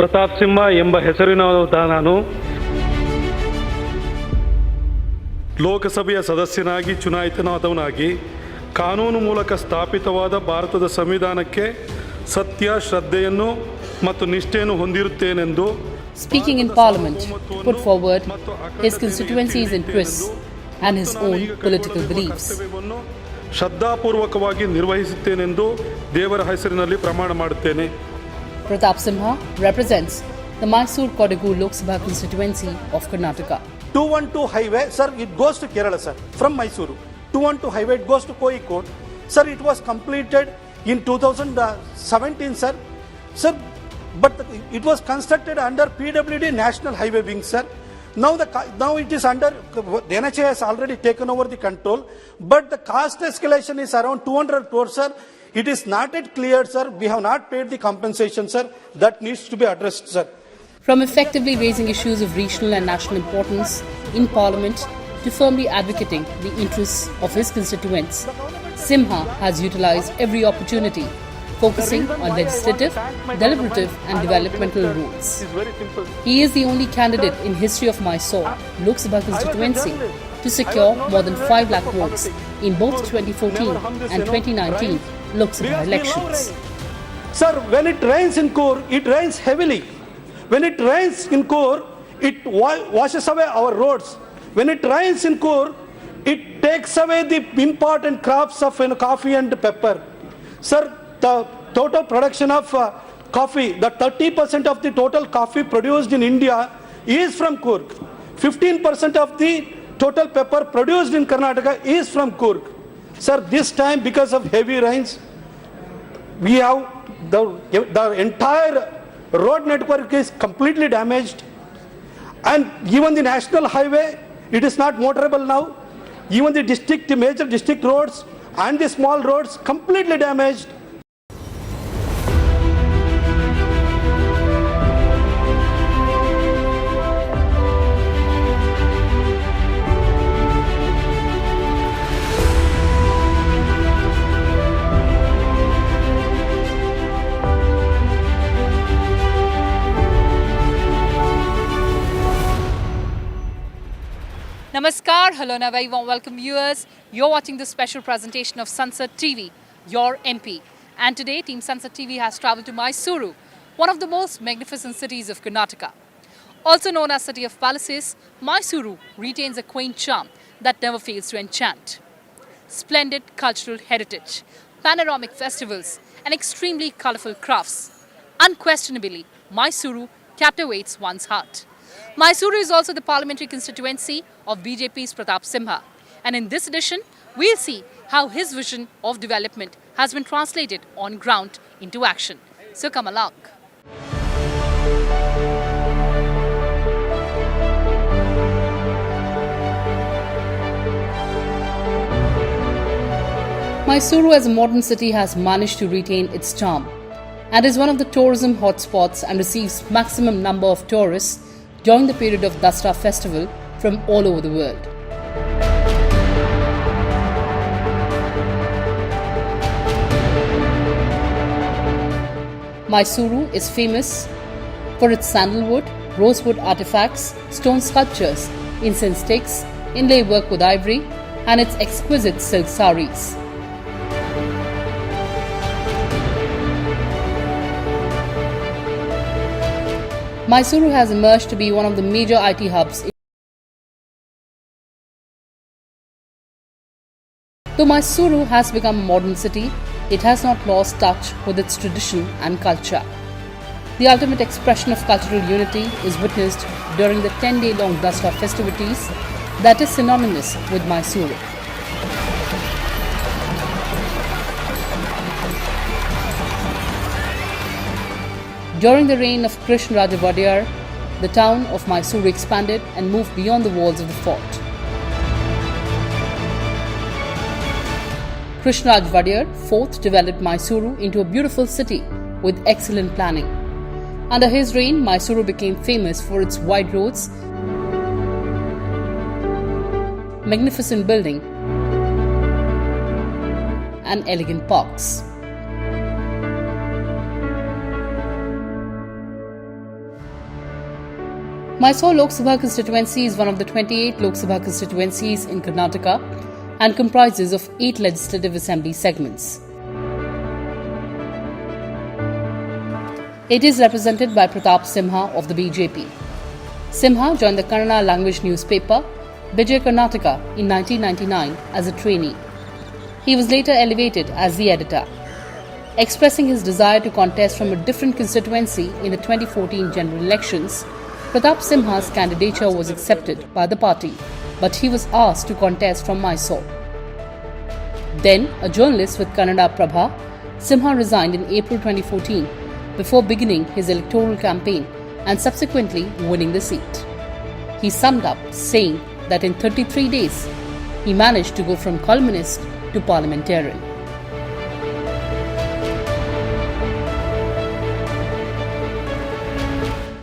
ಪ್ರತಾಪ್ ಸಿಂಹ ಎಂಬ ಹೆಸರಿನದ ನಾನು ಲೋಕಸಭೆಯ ಸದಸ್ಯನಾಗಿ ಚುನಾಯಿತನಾದವನಾಗಿ ಕಾನೂನು ಮೂಲಕ ಸ್ಥಾಪಿತವಾದ ಭಾರತದ ಸಂವಿಧಾನಕ್ಕೆ ಸತ್ಯ, ಶ್ರದ್ಧೆಯನ್ನು ಮತ್ತು ನಿಷ್ಠೆಯನ್ನು ಹೊಂದಿರುತ್ತೇನೆಂದು speaking in Parliament to put forward his constituency's interests and his own political beliefs. ಶ್ರದ್ಧಾಪೂರ್ವಕವಾಗಿ ನಿರ್ವಹಿಸುತ್ತೇನೆಂದು ದೇವರ ಹೆಸರಿನಲ್ಲಿ ಪ್ರಮಾಣ ಮಾಡುತ್ತೇನೆ. Pratap Simha represents the Mysuru-Kodagu Loksabha constituency of Karnataka. 212 highway, sir, it goes to Kerala, sir, from Mysuru. 212 highway, it goes to Kozhikode. Sir, it was completed in 2017, sir. Sir, but it was constructed under PWD National Highway Wing, sir. Now it is under, the NHA has already taken over the control, but the cost escalation is around 200 crores, sir. It is not yet cleared, sir. We have not paid the compensation, sir. That needs to be addressed, sir. From effectively raising issues of regional and national importance in Parliament to firmly advocating the interests of his constituents, Simha has utilized every opportunity, focusing on legislative, deliberative and developmental roles. He is the only candidate in history of Mysore Loksabha constituency to secure more than 5 lakh votes in both 2014 and 2019 Loksabha elections. Sir, when it rains in Kur, it rains heavily. When it rains in Kur, it washes away our roads. When it rains in Kur, it takes away the important crops of coffee and pepper. Sir, the total production of coffee, the 30% of the total coffee produced in India is from Kurg. 15% of the total pepper produced in Karnataka is from Kurg. Sir, this time because of heavy rains, we have the entire road network is completely damaged, and even the national highway, it is not motorable now. Even the major district roads and the small roads completely damaged. Namaskar, hello and a very warm welcome viewers. You're watching this special presentation of Sansad TV, your MP. And today Team Sansad TV has travelled to Mysuru, one of the most magnificent cities of Karnataka. Also known as City of Palaces, Mysuru retains a quaint charm that never fails to enchant. Splendid cultural heritage, panoramic festivals and extremely colourful crafts. Unquestionably, Mysuru captivates one's heart. Mysuru is also the parliamentary constituency of BJP's Pratap Simha. And in this edition, we'll see how his vision of development has been translated on ground into action. So come along. Mysuru as a modern city has managed to retain its charm and is one of the tourism hotspots and receives maximum number of tourists during the period of Dasra festival from all over the world. Mysuru is famous for its sandalwood, rosewood artifacts, stone sculptures, incense sticks, inlay work with ivory, and its exquisite silk saris. Mysuru has emerged to be one of the major IT hubs. Though Mysuru has become a modern city, it has not lost touch with its tradition and culture. The ultimate expression of cultural unity is witnessed during the 10-day-long Dasra festivities that is synonymous with Mysuru. During the reign of Krishnaraj Vadiyar, the town of Mysuru expanded and moved beyond the walls of the fort. Krishnaraj Vadiyar IV developed Mysuru into a beautiful city with excellent planning. Under his reign, Mysuru became famous for its wide roads, magnificent building, and elegant parks. Mysore Loksabha constituency is one of the 28 Loksabha constituencies in Karnataka and comprises of 8 legislative assembly segments. It is represented by PRATAP Simha of the BJP. Simha joined the Kannada language newspaper Vijay Karnataka in 1999 as a trainee. He was later elevated as the editor. Expressing his desire to contest from a different constituency in the 2014 general elections, Pratap Simha's candidature was accepted by the party, but he was asked to contest from Mysore. Then, a journalist with Kannada Prabha, Simha resigned in April 2014 before beginning his electoral campaign and subsequently winning the seat. He summed up saying that in 33 days, he managed to go from columnist to parliamentarian.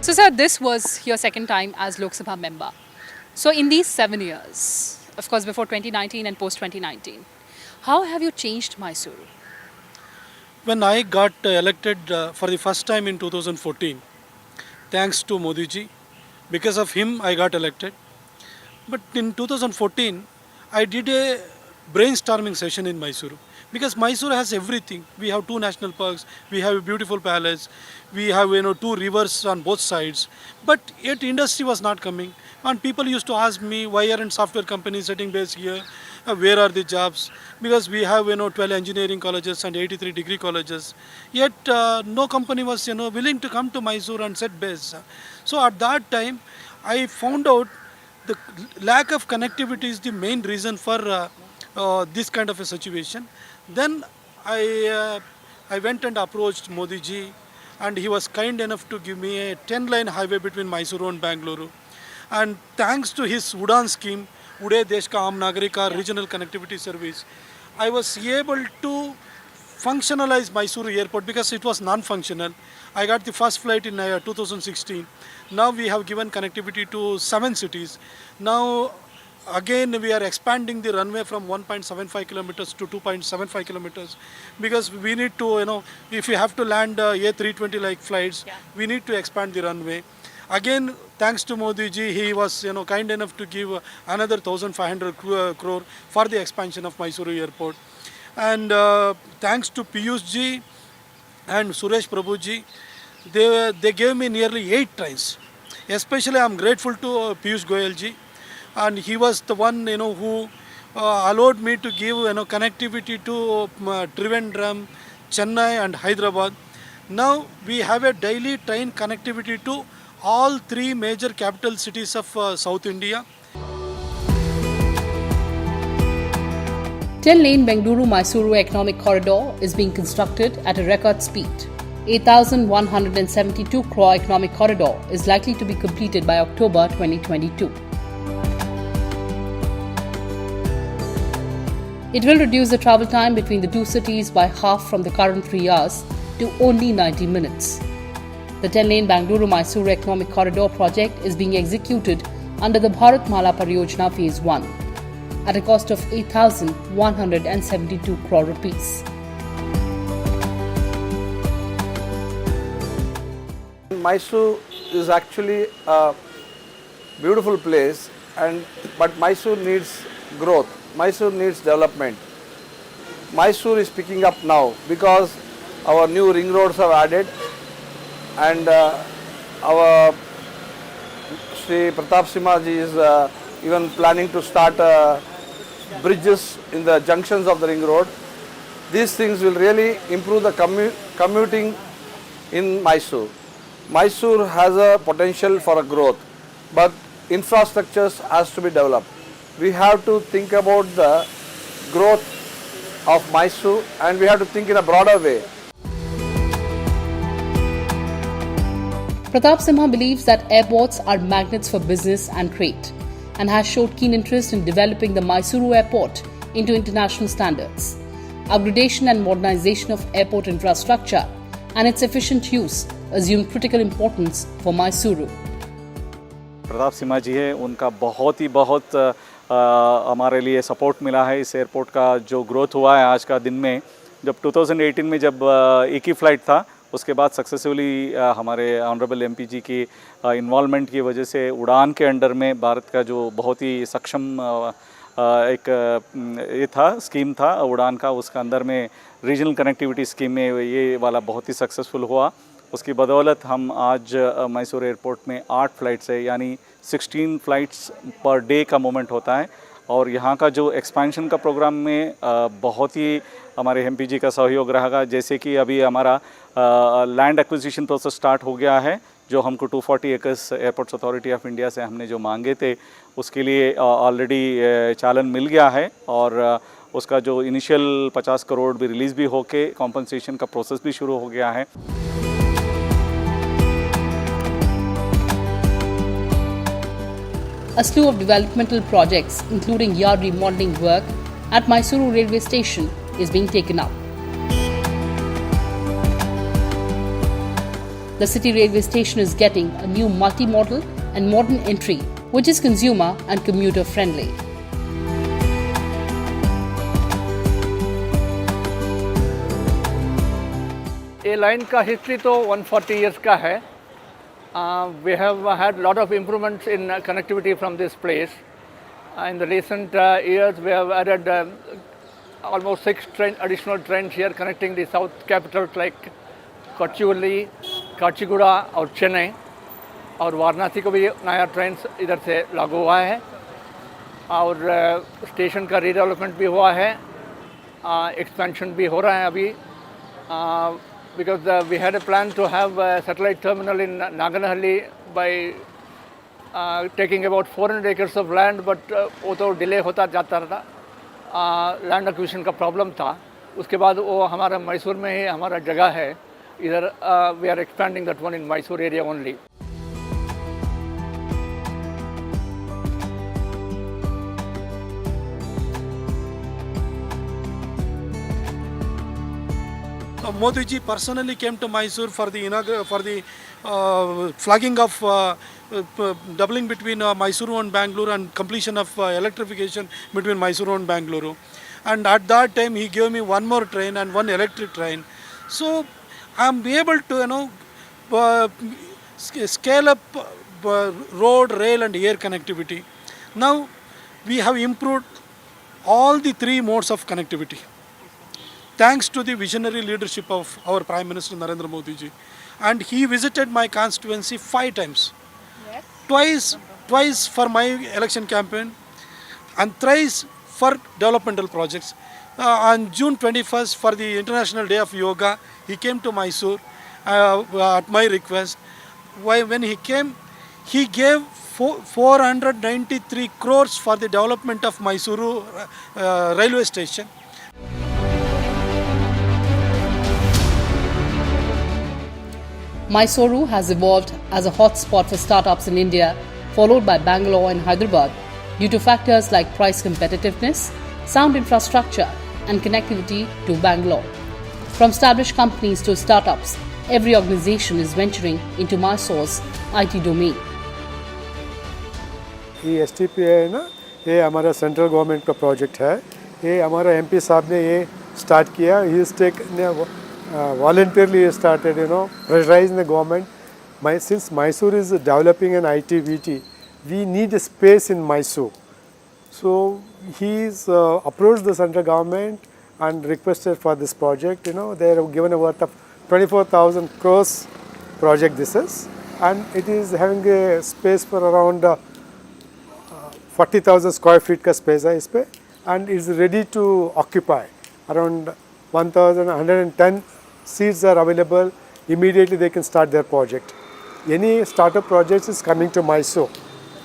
So, sir, this was your second time as Lok Sabha member. So, in these 7 years, of course, before 2019 and post 2019, how have you changed Mysuru? When I got elected for the first time in 2014, thanks to Modi ji, because of him I got elected. But in 2014, I did a brainstorming session in Mysuru. Because Mysuru has everything. We have 2 national parks, we have a beautiful palace, we have 2 rivers on both sides. But yet industry was not coming. And people used to ask me, why aren't software companies setting base here? Where are the jobs? Because we have 12 engineering colleges and 83 degree colleges. Yet no company was willing to come to Mysuru and set base. So at that time, I found out the lack of connectivity is the main reason for this kind of a situation. Then I went and approached Modi ji, and he was kind enough to give me a 10-line highway between Mysuru and Bangalore. And thanks to his Udan scheme, Uday Desh Ka Aam Nagarika Regional Connectivity Service, I was able to functionalize Mysuru airport because it was non-functional. I got the first flight in 2016. Now we have given connectivity to 7 cities. Now again we are expanding the runway from 1.75 kilometers to 2.75 kilometers because we need to, if we have to land A320 like flights, we need to expand the runway. Again, thanks to Modi ji, he was kind enough to give another 1,500 crore for the expansion of Mysuru airport. And thanks to Piyush ji and Suresh Prabhu ji, they gave me nearly 8 trains. Especially I am grateful to Piyush Goyal ji. And he was the one who allowed me to give connectivity to Trivandrum, Chennai and Hyderabad. Now we have a daily train connectivity to all 3 major capital cities of South India. 10-lane Bengaluru-Mysuru economic corridor is being constructed at a record speed. 8,172 crore economic corridor is likely to be completed by October 2022. It will reduce the travel time between the 2 cities by half from the current 3 hours to only 90 minutes. The 10-lane Bengaluru-Mysuru economic corridor project is being executed under the Bharat Mala Pariyojana Phase 1 at a cost of 8,172 crore rupees. Mysuru is actually a beautiful place, but Mysuru needs growth. Mysuru needs development. Mysuru is picking up now because our new ring roads have added, and our Sri Pratap Simha ji is even planning to start bridges in the junctions of the ring road. These things will really improve the commuting in Mysuru. Mysuru has a potential for a growth, but infrastructures has to be developed. We have to think about the growth of Mysuru and we have to think in a broader way. Pratap Simha believes that airports are magnets for business and trade and has showed keen interest in developing the Mysuru airport into international standards. Upgradation and modernization of airport infrastructure and its efficient use assume critical importance for Mysuru. Pratap Simha जी है, उनका बहुत हमारे लिए support मिला है। इस airport का जो ग्रोथ हुआ है आज का दिन में, जब 2018 में जब एक ही फ़्लाइट था उसके बाद सक्सेसफुली हमारे ऑनरेबल एमपी जी की इन्वॉल्वमेंट की वजह से उड़ान के अंडर में भारत का जो बहुत ही सक्षम एक ये था स्कीम था उड़ान का, उसका अंदर में रीजनल कनेक्टिविटी स्कीम में ये वाला बहुत ही सक्सेसफुल हुआ। उसकी बदौलत हम आज मैसूर एयरपोर्ट में 8 फ्लाइट्स है, यानी 16 फ्लाइट्स पर डे का मूवमेंट होता है। और यहाँ का जो एक्सपेंशन का प्रोग्राम में बहुत ही हमारे एमपी जी का सहयोग रहा। जैसे कि अभी हमारा लैंड एक्विजिशन प्रोसेस स्टार्ट हो गया है, जो हमको 240 acres airports authority of India से हमने जो मांगे थे उसके लिए ऑलरेडी चालन मिल गया है। और उसका जो इनिशियल 50 करोड़ भी रिलीज़ भी होके कॉम्पनसेशन का प्रोसेस भी शुरू हो गया है। A slew of developmental projects, including yard remodeling work at Mysuru railway station, is being taken up. The city railway station is getting a new multi-modal and modern entry, which is consumer and commuter friendly. ये line का history तो 140 years का है। We have had lot of improvements in connectivity from this place. In the recent years, we have added almost 6 additional trains here connecting the south capitals like Kochuveli, Kachiguda और चेन्नई, और वाराणसी को भी नया train इधर से लागू हुआ है। और स्टेशन का रीडेवलपमेंट भी हुआ है, एक्सपेंशन भी हो रहा है अभी। Because we had a plan to have a satellite terminal in Naganahalli by taking about 400 acres of land, but वो तो डिले होता जाता रहा, लैंड एक्विजिशन का प्रॉब्लम था। उसके बाद वो हमारा मैसूर में ही हमारा जगह है इधर। We are expanding that one in Mysore area only. Modi ji personally came to Mysore for the flagging of doubling between Mysuru and Bangalore and completion of electrification between Mysuru and Bangalore. And at that time he gave me one more train and one electric train. So I am able to scale up road, rail and air connectivity. Now we have improved all the 3 modes of connectivity, thanks to the visionary leadership of our Prime Minister Narendra Modi ji. And he visited my constituency 5 times. Yes. Twice for my election campaign and thrice for developmental projects. On June 21st, for the International Day of Yoga, he came to Mysore at my request. When he came, he gave 493 crores for the development of Mysuru railway station. Mysuru has evolved as a hotspot for startups in India, followed by Bangalore and Hyderabad, due to factors like price competitiveness, sound infrastructure, and connectivity to Bangalore. From established companies to startups, every organization is venturing into Mysure's IT domain. ये STP है ना, ये हमारा central government का project है। ये हमारा MP साहब ने ये स्टार्ट किया। He is voluntarily started, pressurizing the government. Since Mysore is developing an IT-VT, we need a space in Mysore. So he's approached the central government and requested for this project. They have given a worth of 24,000 crores project this is, and it is having a space for around 40,000 square feet ka space hai ispe, and is ready to occupy. Around 1,110 seats are available. Immediately they can start their project. Any startup projects is coming to Mysore.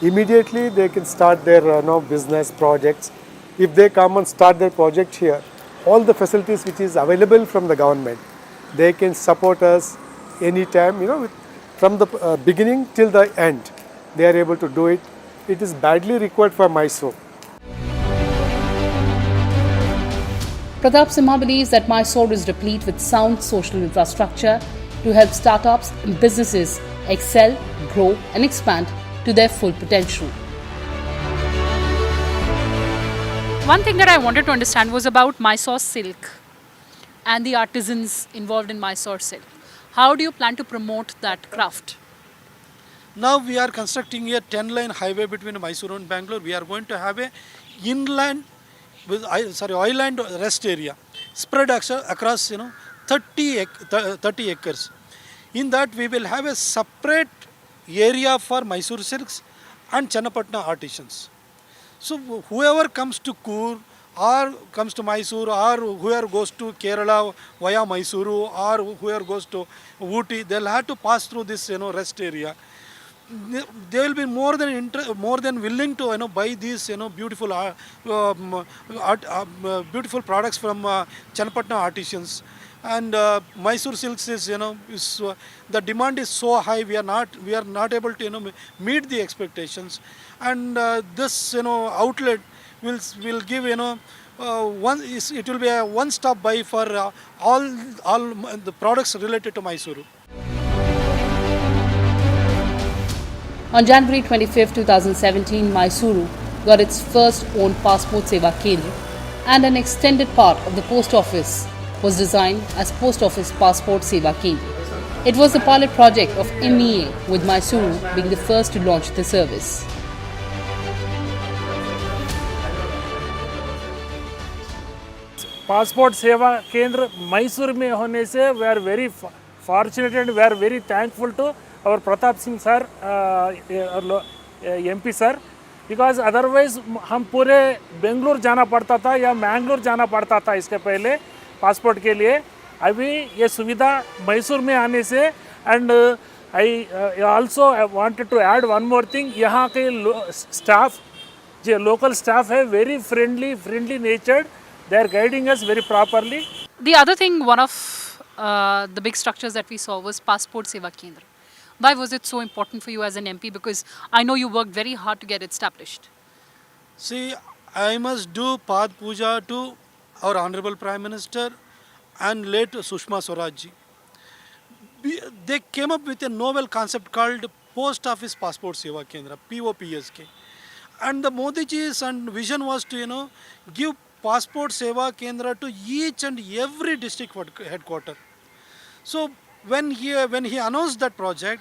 Immediately they can start their business projects. If they come and start their project here, all the facilities which is available from the government, they can support us anytime, from the beginning till the end. They are able to do it. It is badly required for Mysore. Pratap Simha believes that Mysore is replete with sound social infrastructure to help startups and businesses excel, grow and expand to their full potential. One thing that I wanted to understand was about Mysore silk and the artisans involved in Mysore silk. How do you plan to promote that craft? Now we are constructing a 10-line highway between Mysuru and Bangalore. We are going to have a inland, island rest area spread across 30 acres. In that we will have a separate area for Mysuru silks and Channapatna artisans. So whoever comes to Coorg or comes to Mysuru, or whoever goes to Kerala via Mysuru, or whoever goes to Ooty, they'll have to pass through this rest area. They will be more than willing to buy these beautiful beautiful products from Channapatna artisans. And Mysore silks is the demand is so high, we are not able to meet the expectations. And this outlet will give it will be a one-stop buy for all the products related to Mysuru. On January 25, 2017, Mysuru got its first own Passport Seva Kendra, and an extended part of the post office was designed as Post Office Passport Seva Kendra. It was the pilot project of MEA, with Mysuru being the first to launch the service. Passport Seva Kendra Mysore में होने से we are very fortunate and we are very thankful to our Pratap Singh sir MP sir, because otherwise हम पूरे बेंगलुरु जाना पड़ता था या मैंगलोर जाना पड़ता था इसके पहले पासपोर्ट के लिए. अभी ये सुविधा मैसूर में आने से and I also wanted to add one more thing, यहाँ के स्टाफ जो लोकल स्टाफ है very friendly natured, they are guiding us very properly. The other thing, one of the big structures that we saw was Passport Seva Kendra. Why was it so important for you as an MP? Because I know you worked very hard to get it established. See, I must do Pad Puja to our Honorable Prime Minister and late Sushma Swaraj ji. They came up with a novel concept called Post Office Passport Seva Kendra, POPSK. And the Modi ji's vision was to, give Passport Seva Kendra to each and every district headquarter. So when he announced that project,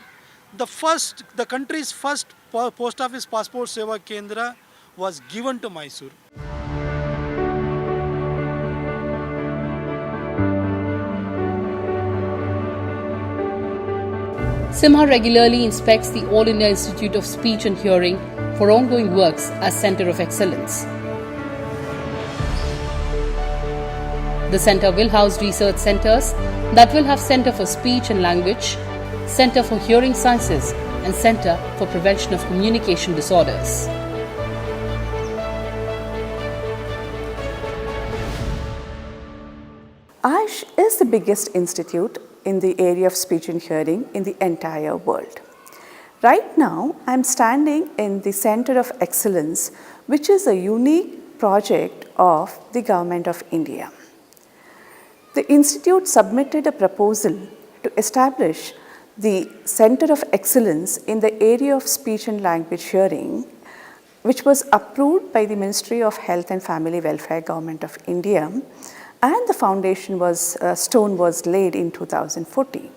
the country's first post office Passport Seva Kendra was given to Mysuru. Simha regularly inspects the All India Institute of Speech and Hearing for ongoing works as Centre of Excellence. The centre will house research centres that will have Centre for Speech and Language, Centre for Hearing Sciences and Centre for Prevention of Communication Disorders. AISH is the biggest institute in the area of speech and hearing in the entire world. Right now, I am standing in the Centre of Excellence, which is a unique project of the Government of India. The institute submitted a proposal to establish the Centre of Excellence in the area of speech and language hearing, which was approved by the Ministry of Health and Family Welfare, Government of India, and the foundation stone was laid in 2014.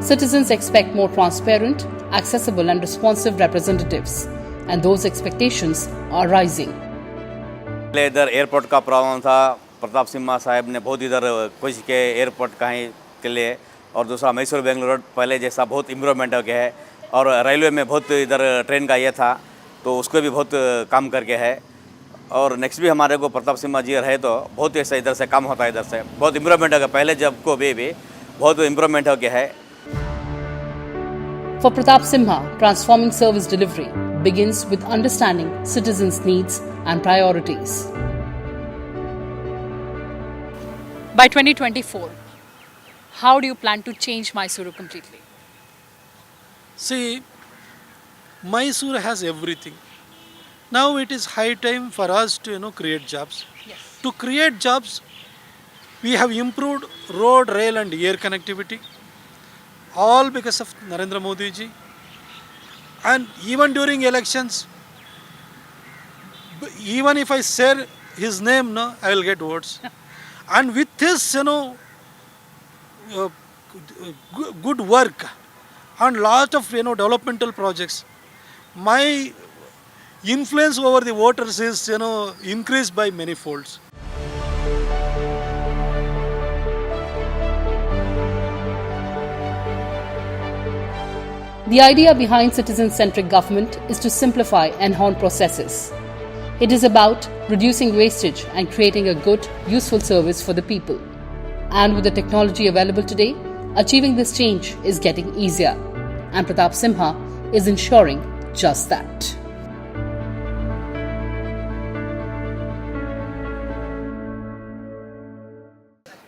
Citizens expect more transparent, accessible and responsive representatives, and those expectations are rising. इधर airport का problem था, प्रताप सिम्हा साहब ने बहुत इधर कोशिश किया airport कहीं के लिए, और दूसरा मैसूर बेंगलुरु रोड पहले जैसा बहुत इम्प्रूवमेंट हो गया है, और रेलवे में बहुत इधर ट्रेन का ये था तो उसको भी बहुत काम करके है, और नेक्स्ट भी हमारे को प्रताप सिम्हा जी रहे तो बहुत ऐसा इधर से काम होता है, इधर से बहुत इम्प्रूवमेंट हो गया, पहले जब को भी बहुत इम्प्रूवमेंट हो गया है. For Pratap Simha, transforming service delivery begins with understanding citizens' needs and priorities. By 2024, how do you plan to change Mysuru completely? See, Mysuru has everything. Now it is high time for us to create jobs. Yes. To create jobs, we have improved road, rail and air connectivity, all because of Narendra Modi ji. And even during elections, even if I say his name, I will get votes. And with his, good work and lot of, developmental projects, my influence over the voters is, increased by many folds. The idea behind citizen-centric government is to simplify and hone processes. It is about reducing wastage and creating a good, useful service for the people. And with the technology available today, achieving this change is getting easier. And Pratap Simha is ensuring just that.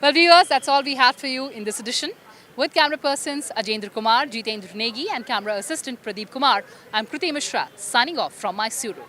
Well, viewers, that's all we had for you in this edition. With camera persons Ajendra Kumar, Jitendra Negi and camera assistant Pradeep Kumar, I'm Kriti Mishra signing off from Mysuru.